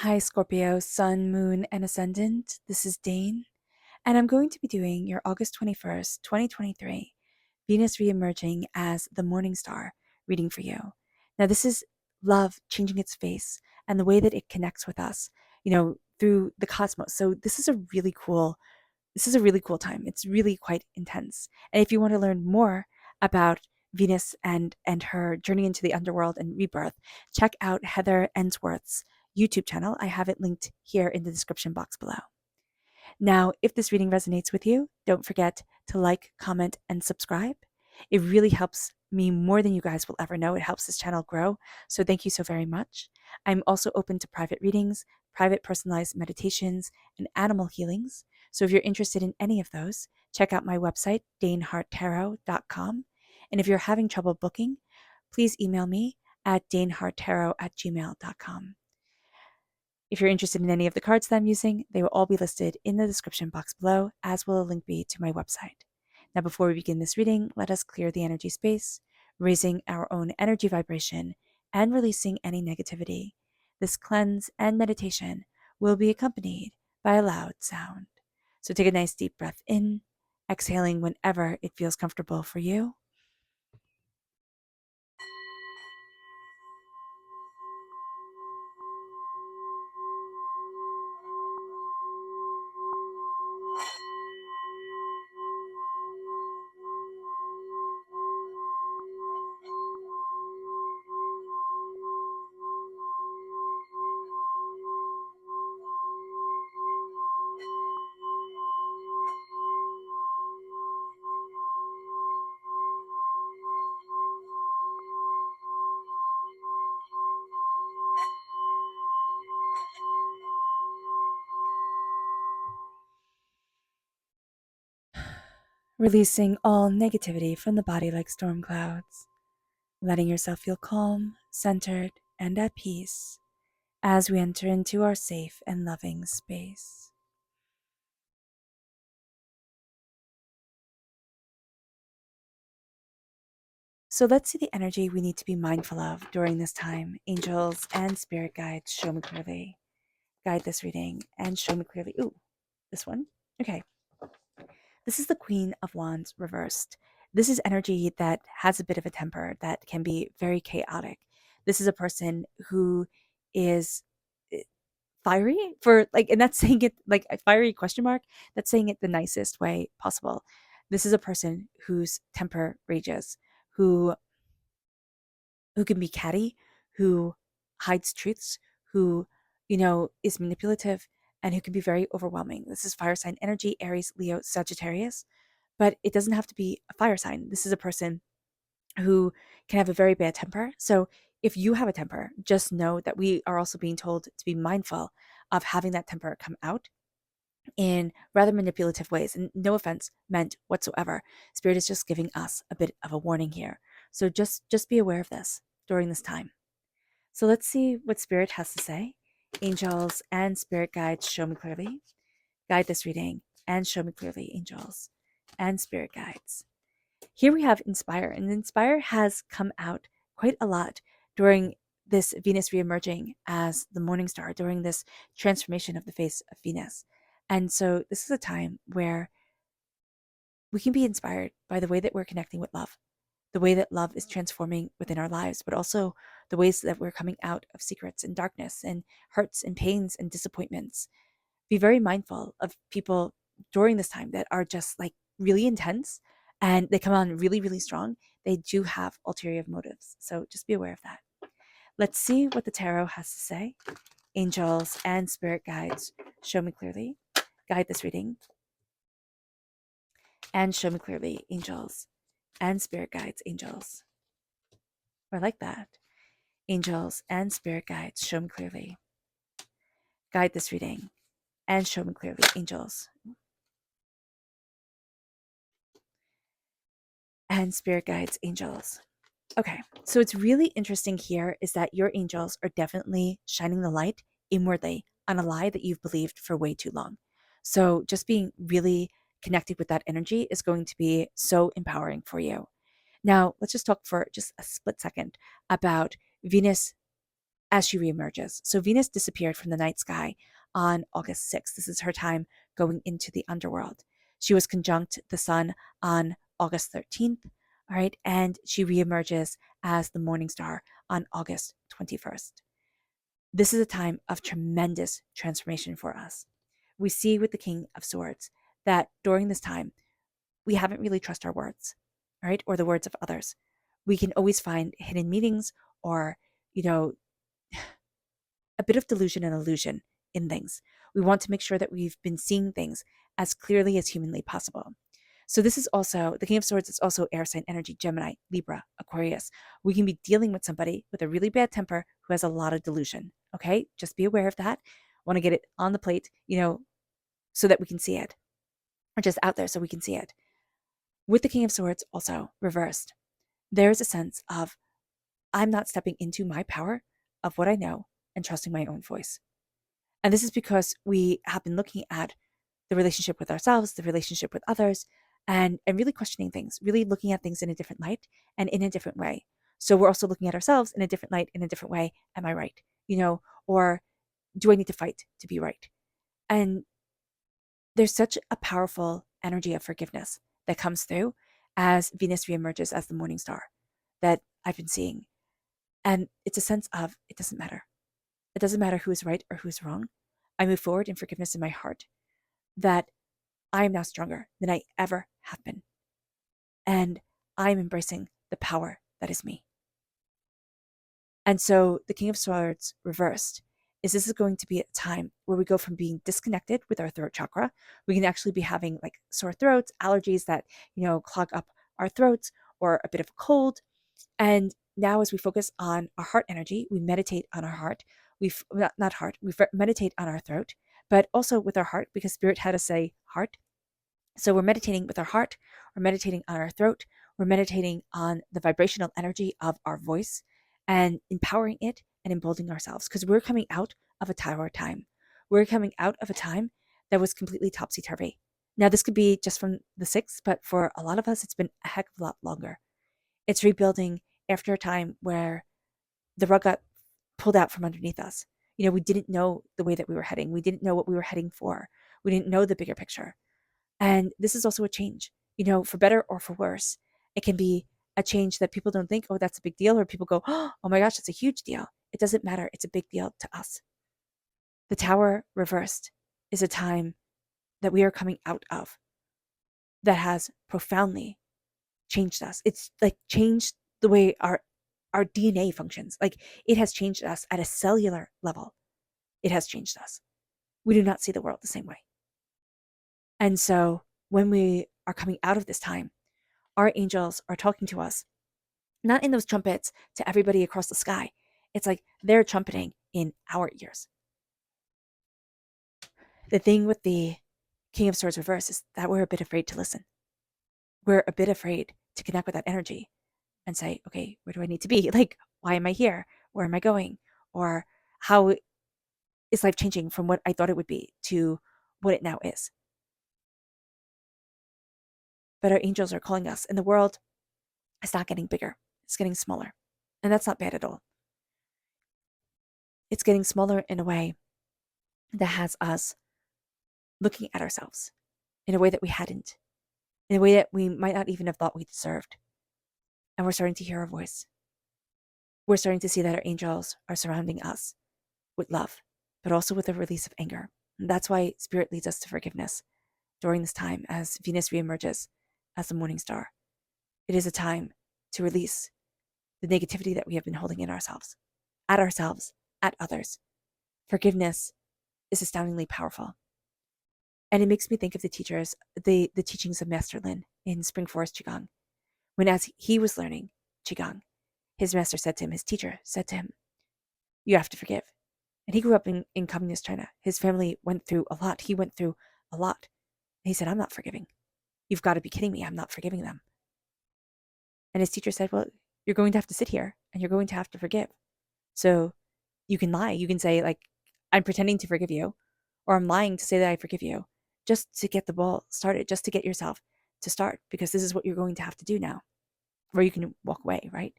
Hi, Scorpio, Sun, Moon, and Ascendant. This is Dane, and I'm going to be doing your August 21st, 2023, Venus reemerging as the Morning Star reading for you. Now, this is love changing its face and the way that it connects with us, through the cosmos. So this is a really cool time. It's really quite intense. And if you want to learn more about Venus and her journey into the underworld and rebirth, check out Heather Ensworth's YouTube channel. I have it linked here in the description box below. Now, if this reading resonates with you, don't forget to like, comment, and subscribe. It really helps me more than you guys will ever know. It helps this channel grow. So thank you so very much. I'm also open to private readings, private personalized meditations, and animal healings. So if you're interested in any of those, check out my website, daneharttarot.com. And if you're having trouble booking, please email me at daneharttarot@gmail.com. If you're interested in any of the cards that I'm using, they will all be listed in the description box below, as will a link be to my website. Now, before we begin this reading, let us clear the energy space, raising our own energy vibration and releasing any negativity. This cleanse and meditation will be accompanied by a loud sound. So take a nice deep breath in, exhaling whenever it feels comfortable for you. Releasing all negativity from the body like storm clouds, letting yourself feel calm, centered, and at peace as we enter into our safe and loving space. So let's see the energy we need to be mindful of during this time. Angels and spirit guides, show me clearly. Guide this reading and show me clearly. Ooh, this one. Okay. This is the Queen of Wands reversed. This is energy that has a bit of a temper that can be very chaotic. This is a person who is fiery for like, and that's saying it like a fiery question mark. That's saying it the nicest way possible. This is a person whose temper rages, who can be catty, who hides truths, who, is manipulative, and who can be very overwhelming. This is fire sign energy, Aries, Leo, Sagittarius, but it doesn't have to be a fire sign. This is a person who can have a very bad temper. So if you have a temper, just know that we are also being told to be mindful of having that temper come out in rather manipulative ways. And no offense meant whatsoever. Spirit is just giving us a bit of a warning here. So just be aware of this during this time. So let's see what Spirit has to say. Angels and spirit guides, show me clearly. Guide this reading and show me clearly, angels and spirit guides. Here we have Inspire, and Inspire has come out quite a lot during this Venus reemerging as the morning star, during this transformation of the face of Venus. And so this is a time where we can be inspired by the way that we're connecting with love, the way that love is transforming within our lives, but also the ways that we're coming out of secrets and darkness and hurts and pains and disappointments. Be very mindful of people during this time that are just like really intense and they come on really, really strong. They do have ulterior motives. So just be aware of that. Let's see what the tarot has to say. Angels and spirit guides, show me clearly. Guide this reading and show me clearly, angels and spirit guides, angels. I like that. Angels and spirit guides, show me clearly. Guide this reading and show me clearly, angels and spirit guides, angels. Okay, so it's really interesting here is that your angels are definitely shining the light inwardly on a lie that you've believed for way too long. So just being really connected with that energy is going to be so empowering for you. Now, let's just talk for just a split second about Venus as she reemerges. So Venus disappeared from the night sky on August 6th. This is her time going into the underworld. She was conjunct the sun on August 13th, all right, and she reemerges as the morning star on August 21st. This is a time of tremendous transformation for us. We see with the King of Swords that during this time, we haven't really trusted our words, all right, or the words of others. We can always find hidden meanings or, you know, a bit of delusion and illusion in things. We want to make sure that we've been seeing things as clearly as humanly possible. So this is also, the King of Swords is also air sign energy, Gemini, Libra, Aquarius. We can be dealing with somebody with a really bad temper who has a lot of delusion. Okay, just be aware of that. Want to get it on the plate, so that we can see it, or just out there so we can see it. With the King of Swords also reversed, there is a sense of I'm not stepping into my power of what I know and trusting my own voice. And this is because we have been looking at the relationship with ourselves, the relationship with others, and really questioning things, really looking at things in a different light and in a different way. So we're also looking at ourselves in a different light, in a different way. Am I right? Or do I need to fight to be right? And there's such a powerful energy of forgiveness that comes through as Venus reemerges as the morning star that I've been seeing. And it's a sense of it doesn't matter. It doesn't matter who is right or who is wrong. I move forward in forgiveness in my heart that I am now stronger than I ever have been. And I'm embracing the power that is me. And so the King of Swords reversed is this is going to be a time where we go from being disconnected with our throat chakra. We can actually be having like sore throats, allergies that, clog up our throats, or a bit of a cold. And now as we focus on our heart energy, we meditate on our heart. We meditate on our throat, but also with our heart, because Spirit had us say heart. So we're meditating with our heart, we're meditating on our throat, we're meditating on the vibrational energy of our voice and empowering it and emboldening ourselves, because we're coming out of a tower time. We're coming out of a time that was completely topsy-turvy. Now, this could be just from the 6th, but for a lot of us, it's been a heck of a lot longer. It's rebuilding after a time where the rug got pulled out from underneath us. We didn't know the way that we were heading. We didn't know what we were heading for. We didn't know the bigger picture. And this is also a change, for better or for worse. It can be a change that people don't think, oh, that's a big deal, or people go, oh my gosh, it's a huge deal. It doesn't matter. It's a big deal to us. The Tower reversed is a time that we are coming out of that has profoundly changed us. It's like changed the way our DNA functions. Like it has changed us at a cellular level. It has changed us. We do not see the world the same way. And so when we are coming out of this time, our angels are talking to us, not in those trumpets to everybody across the sky. It's like they're trumpeting in our ears. The thing with the King of Swords reverse is that we're a bit afraid to listen. We're a bit afraid to connect with that energy and say, okay, where do I need to be? Like, why am I here? Where am I going? Or how is life changing from what I thought it would be to what it now is? But our angels are calling us, and the world is not getting bigger. It's getting smaller. And that's not bad at all. It's getting smaller in a way that has us looking at ourselves in a way that we hadn't, in a way that we might not even have thought we deserved. And we're starting to hear our voice. We're starting to see that our angels are surrounding us with love, but also with a release of anger. And that's why Spirit leads us to forgiveness during this time as Venus reemerges as the morning star. It is a time to release the negativity that we have been holding in ourselves, at others. Forgiveness is astoundingly powerful. And it makes me think of the teachings of Master Lin in Spring Forest Qigong. When as he was learning Qigong, his master said to him, his teacher said to him, you have to forgive. And he grew up in communist China. His family went through a lot. He went through a lot. And he said, I'm not forgiving. You've got to be kidding me. I'm not forgiving them. And his teacher said, well, you're going to have to sit here and you're going to have to forgive. So you can lie. You can say, like, I'm pretending to forgive you, or I'm lying to say that I forgive you, just to get the ball started, just to get yourself to start, because this is what you're going to have to do now, or you can walk away, right?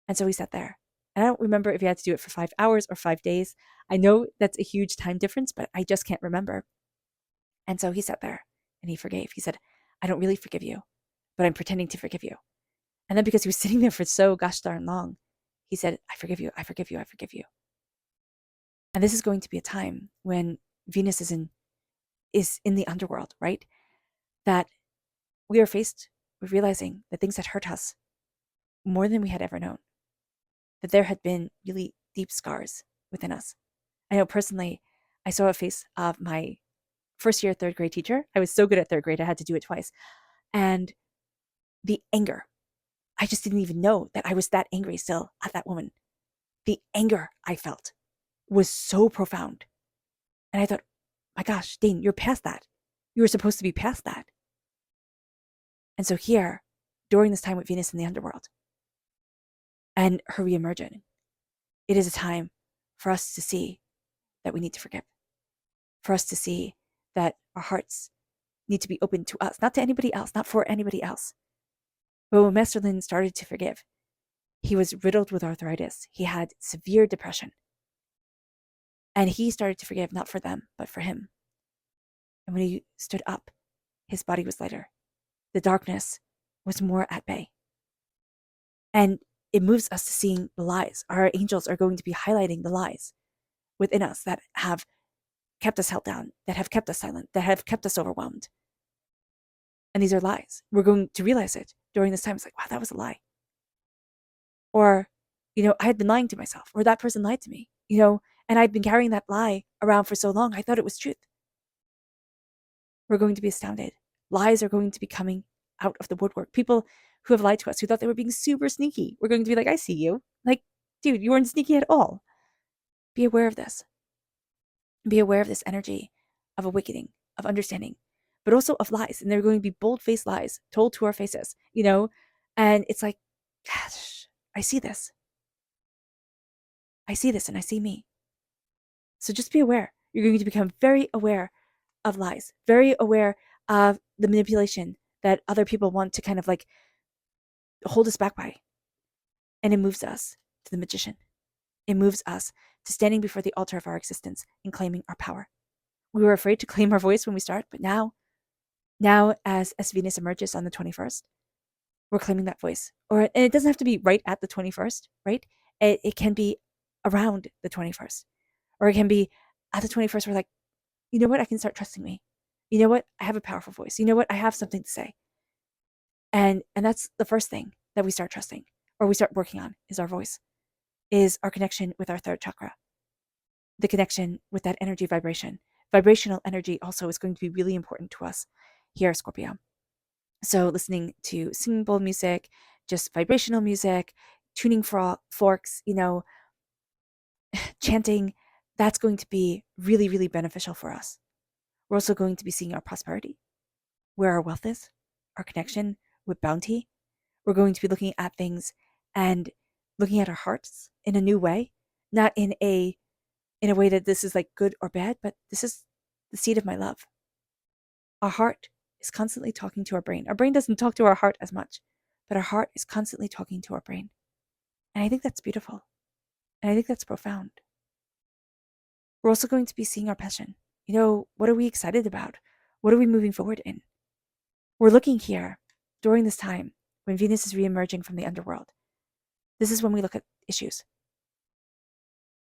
And so he sat there And I don't remember if he had to do it for 5 hours or 5 days. I know that's a huge time difference, but I just can't remember. And so he sat there and he forgave. He said, I don't really forgive you, but I'm pretending to forgive you. And then because he was sitting there for so gosh darn long, he said, I forgive you, I forgive you, I forgive you. And this is going to be a time when Venus is in the underworld, right? That we are faced with realizing that things had hurt us more than we had ever known, that there had been really deep scars within us. I know personally, I saw a face of my first year third grade teacher. I was so good at third grade, I had to do it twice. And the anger, I just didn't even know that I was that angry still at that woman. The anger I felt was so profound. And I thought, my gosh, Dane, you're past that. You were supposed to be past that. And so here, during this time with Venus in the underworld and her reemerging, it is a time for us to see that we need to forgive, for us to see that our hearts need to be open to us, not to anybody else, not for anybody else. But when Master Lin started to forgive, he was riddled with arthritis. He had severe depression. And he started to forgive not for them, but for him. And when he stood up, his body was lighter. The darkness was more at bay. And it moves us to seeing the lies. Our angels are going to be highlighting the lies within us that have kept us held down, that have kept us silent, that have kept us overwhelmed. And these are lies. We're going to realize it during this time. It's like, wow, that was a lie. Or, I had been lying to myself, or that person lied to me, and I'd been carrying that lie around for so long, I thought it was truth. We're going to be astounded. Lies are going to be coming out of the woodwork. People who have lied to us, who thought they were being super sneaky, we're going to be like, I see you. Like, dude, you weren't sneaky at all. Be aware of this. Be aware of this energy of awakening, of understanding, but also of lies. And they're going to be bold-faced lies told to our faces, and it's like, gosh, I see this. I see this and I see me. So just be aware. You're going to become very aware of lies, very aware of the manipulation that other people want to kind of like hold us back by. And it moves us to the magician. It moves us to standing before the altar of our existence and claiming our power. We were afraid to claim our voice when we start, but now as Venus emerges on the 21st, we're claiming that voice. And it doesn't have to be right at the 21st, right? It can be around the 21st. Or it can be at the 21st, we're like, you know what? I can start trusting me. You know what? I have a powerful voice. You know what? I have something to say. And that's the first thing that we start trusting or we start working on is our voice, is our connection with our third chakra, the connection with that energy vibration. Vibrational energy also is going to be really important to us here at Scorpio. So listening to singing bowl music, just vibrational music, tuning forks, chanting, that's going to be really, really beneficial for us. We're also going to be seeing our prosperity, where our wealth is, our connection with bounty. We're going to be looking at things and looking at our hearts in a new way, not in a way that this is like good or bad, but this is the seed of my love. Our heart is constantly talking to our brain. Our brain doesn't talk to our heart as much, but our heart is constantly talking to our brain. And I think that's beautiful. And I think that's profound. We're also going to be seeing our passion. What are we excited about? What are we moving forward in? We're looking here during this time when Venus is reemerging from the underworld. This is when we look at issues.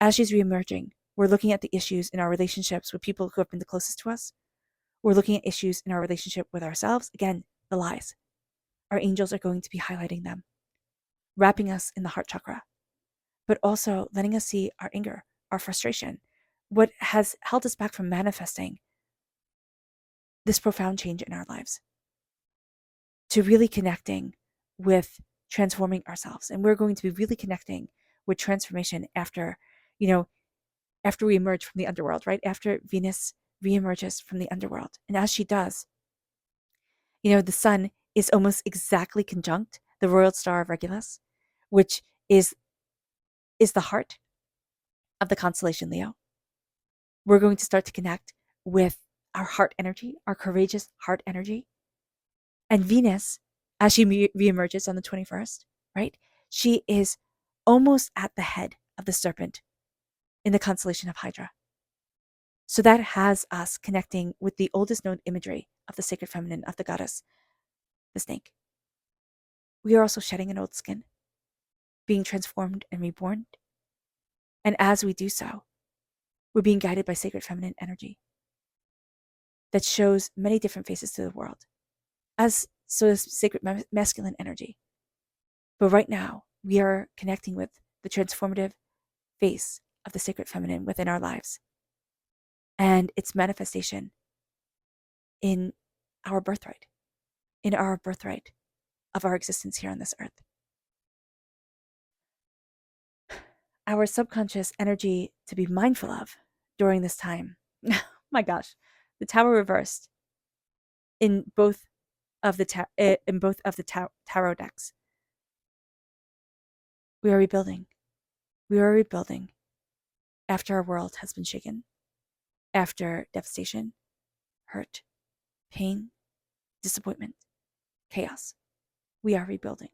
As she's reemerging, we're looking at the issues in our relationships with people who have been the closest to us. We're looking at issues in our relationship with ourselves. Again, the lies. Our angels are going to be highlighting them, wrapping us in the heart chakra, but also letting us see our anger, our frustration, what has held us back from manifesting this profound change in our lives, to really connecting with transforming ourselves. And we're going to be really connecting with transformation after we emerge from the underworld, right? After Venus reemerges from the underworld. And as she does, the sun is almost exactly conjunct the royal star of Regulus, which is the heart of the constellation Leo. We're going to start to connect with our heart energy, our courageous heart energy. And Venus, as she reemerges on the 21st, right? She is almost at the head of the serpent in the constellation of Hydra. So that has us connecting with the oldest known imagery of the sacred feminine, of the goddess, the snake. We are also shedding an old skin, being transformed and reborn. And as we do so, we're being guided by sacred feminine energy that shows many different faces to the world, as so is sacred masculine energy. But right now, we are connecting with the transformative face of the sacred feminine within our lives and its manifestation in our birthright, of our existence here on this earth. Our subconscious energy to be mindful of during this time. My gosh, the Tower reversed in both of the tarot decks. We are rebuilding. We are rebuilding after our world has been shaken, after devastation, hurt, pain, disappointment, chaos. We are rebuilding.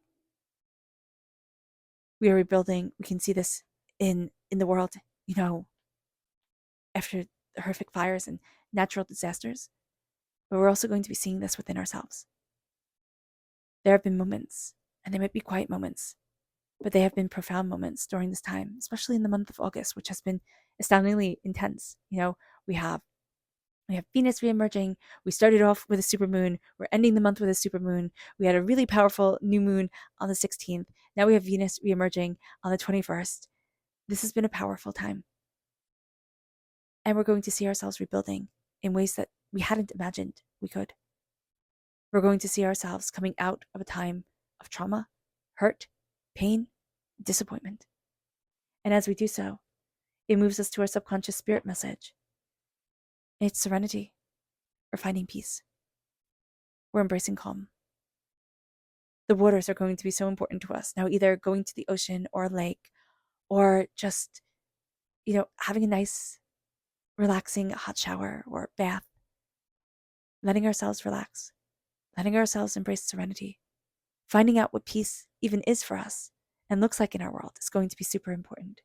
We are rebuilding. We can see this in the world, after the horrific fires and natural disasters. But we're also going to be seeing this within ourselves. There have been moments, and they might be quiet moments, but they have been profound moments during this time, especially in the month of August, which has been astoundingly intense. We have Venus reemerging. We started off with a supermoon. We're ending the month with a supermoon. We had a really powerful new moon on the 16th. Now we have Venus reemerging on the 21st. This has been a powerful time. And we're going to see ourselves rebuilding in ways that we hadn't imagined we could. We're going to see ourselves coming out of a time of trauma, hurt, pain, disappointment. And as we do so, it moves us to our subconscious spirit message. It's serenity. We're finding peace. We're embracing calm. The waters are going to be so important to us now, either going to the ocean or a lake, or just, having a nice, relaxing hot shower or bath. Letting ourselves relax. Letting ourselves embrace serenity. Finding out what peace even is for us and looks like in our world is going to be super important.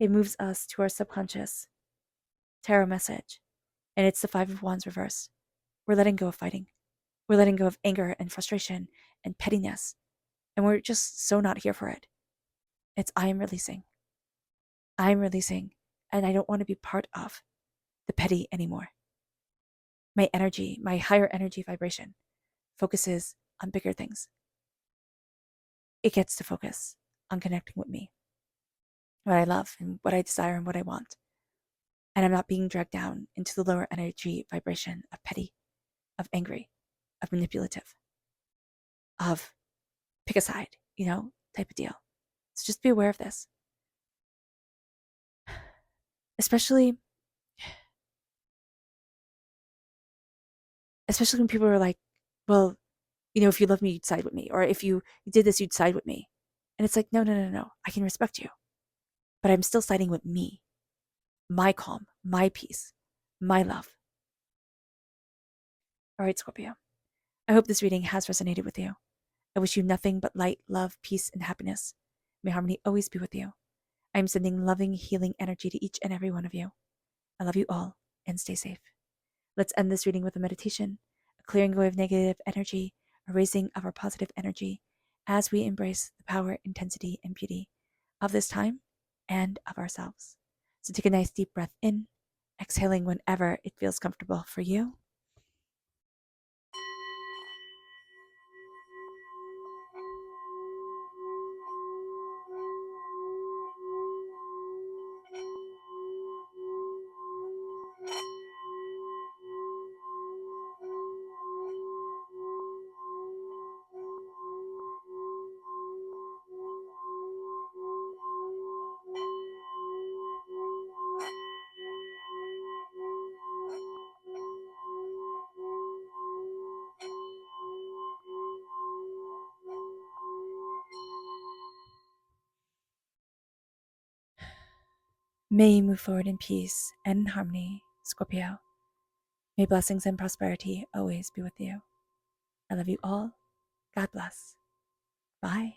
It moves us to our subconscious tarot message, and it's the Five of Wands reverse. We're letting go of fighting. We're letting go of anger and frustration and pettiness, and we're just so not here for it. It's I am releasing. I am releasing, and I don't want to be part of the petty anymore. My energy, my higher energy vibration, focuses on bigger things. It gets to focus on connecting with me, what I love and what I desire and what I want. And I'm not being dragged down into the lower energy vibration of petty, of angry, of manipulative, of pick a side, type of deal. So just be aware of this. Especially when people are like, well, if you love me, you'd side with me. Or if you did this, you'd side with me. And it's like, no. I can respect you. But I'm still siding with me. My calm, my peace, my love. All right, Scorpio. I hope this reading has resonated with you. I wish you nothing but light, love, peace, and happiness. May harmony always be with you. I am sending loving, healing energy to each and every one of you. I love you all, and stay safe. Let's end this reading with a meditation, a clearing away of negative energy, a raising of our positive energy as we embrace the power, intensity, and beauty of this time and of ourselves. So take a nice deep breath in, exhaling whenever it feels comfortable for you. May you move forward in peace and in harmony, Scorpio. May blessings and prosperity always be with you. I love you all. God bless. Bye.